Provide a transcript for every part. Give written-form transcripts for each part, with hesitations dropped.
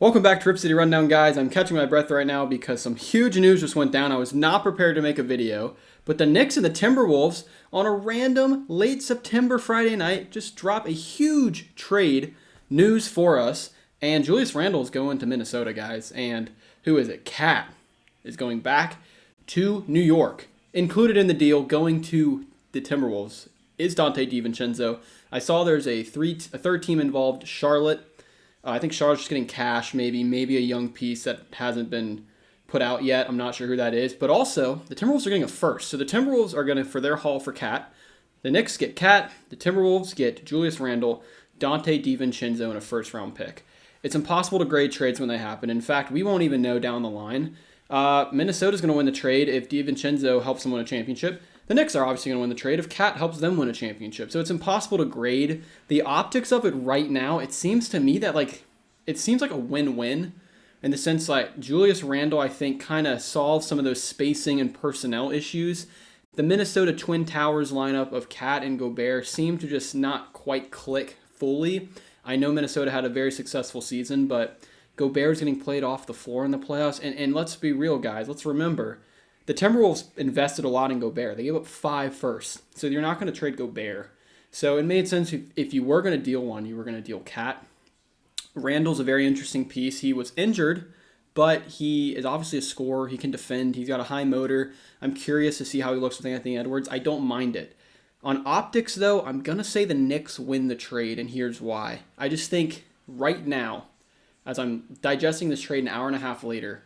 Welcome back to Rip City Rundown, guys. I'm catching my breath right now because some huge news just went down. I was not prepared to make a video, but the Knicks and the Timberwolves on a random late September Friday night just drop a huge trade news for us. And Julius Randle is going to Minnesota, guys. And who is it? Cat is going back to New York. Included in the deal going to the Timberwolves is Donte DiVincenzo. I saw there's a third team involved, Charlotte. I think Charlotte's just getting cash, maybe a young piece that hasn't been put out yet. I'm not sure who that is. But also, the Timberwolves are getting a first. So the Timberwolves are going to, for their haul for Cat, the Knicks get Cat, the Timberwolves get Julius Randle, Donte DiVincenzo, and a first-round pick. It's impossible to grade trades when they happen. In fact, we won't even know down the line. Minnesota's going to win the trade if DiVincenzo helps them win a championship. The Knicks are obviously going to win the trade if Cat helps them win a championship. So it's impossible to grade. The optics of it right now, it seems to me that it seems like a win-win in the sense like Julius Randle, I think, kind of solves some of those spacing and personnel issues. The Minnesota Twin Towers lineup of Cat and Gobert seem to just not quite click fully. I know Minnesota had a very successful season, but Gobert's getting played off the floor in the playoffs. And let's be real, guys. Let's remember, the Timberwolves invested a lot in Gobert. They gave up 5 firsts. So you're not going to trade Gobert. So it made sense if you were going to deal one, you were going to deal Cat. Randle's a very interesting piece. He was injured, but he is obviously a scorer. He can defend. He's got a high motor. I'm curious to see how he looks with Anthony Edwards. I don't mind it. On optics, though, I'm going to say the Knicks win the trade, and here's why. I just think right now, as I'm digesting this trade an hour and a half later,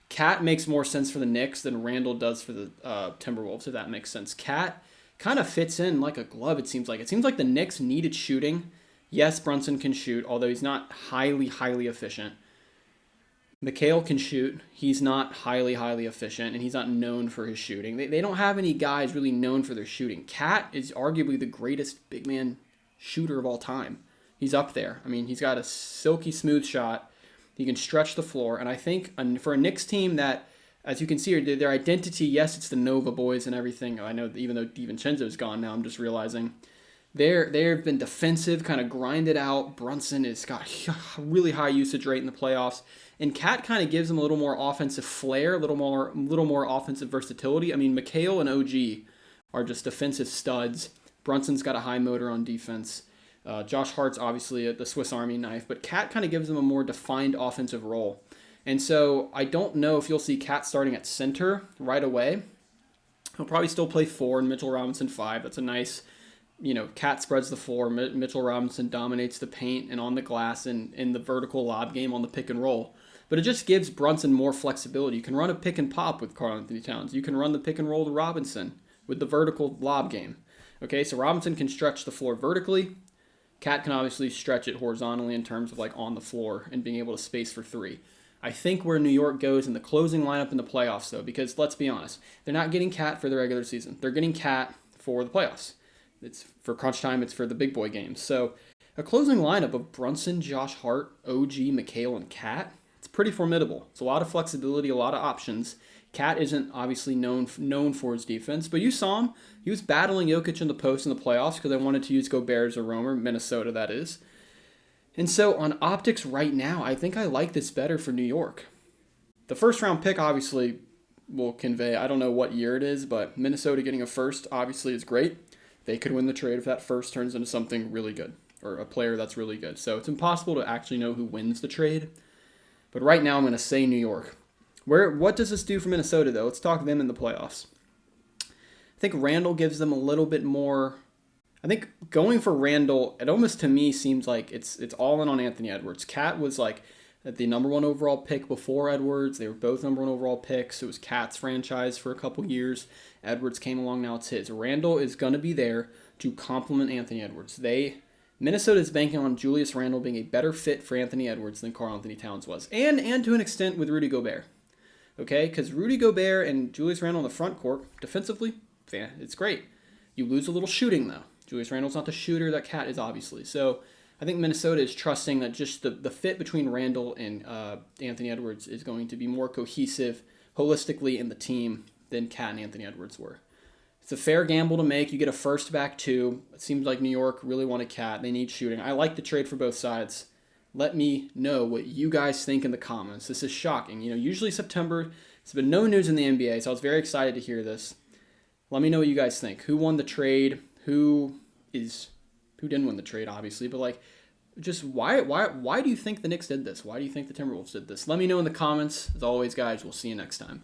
Cat makes more sense for the Knicks than Randle does for the Timberwolves, if that makes sense. Cat kind of fits in like a glove, it seems like. It seems like the Knicks needed shooting. Yes, Brunson can shoot, although he's not highly efficient. Mikal can shoot. He's not highly efficient, and he's not known for his shooting. They don't have any guys really known for their shooting. Cat is arguably the greatest big man shooter of all time. He's up there. I mean, he's got a silky smooth shot. He can stretch the floor, and I think for a Knicks team that, as you can see here, their identity, yes, it's the Nova boys and everything. I know even though DiVincenzo's gone now, I'm just realizing they've been defensive, kind of grinded out. Brunson has got a really high usage rate in the playoffs, and Cat kind of gives them a little more offensive flair, a little more offensive versatility. I mean, Mikal and OG are just defensive studs. Brunson's got a high motor on defense. Josh Hart's obviously the Swiss Army knife, but Cat kind of gives them a more defined offensive role. And so I don't know if you'll see Cat starting at center right away. He'll probably still play 4 and Mitchell Robinson 5. That's a nice, Cat spreads the floor. Mitchell Robinson dominates the paint and on the glass and in the vertical lob game on the pick and roll. But it just gives Brunson more flexibility. You can run a pick and pop with Karl Anthony Towns. You can run the pick and roll to Robinson with the vertical lob game. Okay, so Robinson can stretch the floor vertically. Cat can obviously stretch it horizontally in terms of on the floor and being able to space for 3. I think where New York goes in the closing lineup in the playoffs, though, because let's be honest, they're not getting Cat for the regular season. They're getting Cat for the playoffs. It's for crunch time. It's for the big boy games. So a closing lineup of Brunson, Josh Hart, OG, Mikal, and Cat, it's pretty formidable. It's a lot of flexibility, a lot of options. Cat isn't obviously known for his defense, but you saw him. He was battling Jokic in the post in the playoffs because they wanted to use Gobert as a roamer, Minnesota that is. And so on optics right now, I think I like this better for New York. The first round pick obviously will convey, I don't know what year it is, but Minnesota getting a first obviously is great. They could win the trade if that first turns into something really good or a player that's really good. So it's impossible to actually know who wins the trade. But right now I'm going to say New York. What does this do for Minnesota, though? Let's talk them in the playoffs. I think Randle gives them a little bit more. I think going for Randle, it almost to me seems like it's all in on Anthony Edwards. Cat was the number 1 overall pick before Edwards. They were both number 1 overall picks. It was Cat's franchise for a couple years. Edwards came along, now it's his. Randle is going to be there to complement Anthony Edwards. Minnesota is banking on Julius Randle being a better fit for Anthony Edwards than Karl Anthony Towns was, and to an extent with Rudy Gobert. Okay, because Rudy Gobert and Julius Randle in the front court, defensively, it's great. You lose a little shooting, though. Julius Randle's not the shooter that Cat is, obviously. So I think Minnesota is trusting that just the fit between Randle and Anthony Edwards is going to be more cohesive holistically in the team than Cat and Anthony Edwards were. It's a fair gamble to make. You get a first back 2. It seems like New York really wanted Cat. They need shooting. I like the trade for both sides. Let me know what you guys think in the comments. This is shocking. Usually September, it's been no news in the NBA, so I was very excited to hear this. Let me know what you guys think. Who won the trade? Who didn't win the trade, obviously, but just why do you think the Knicks did this? Why do you think the Timberwolves did this? Let me know in the comments. As always, guys, we'll see you next time.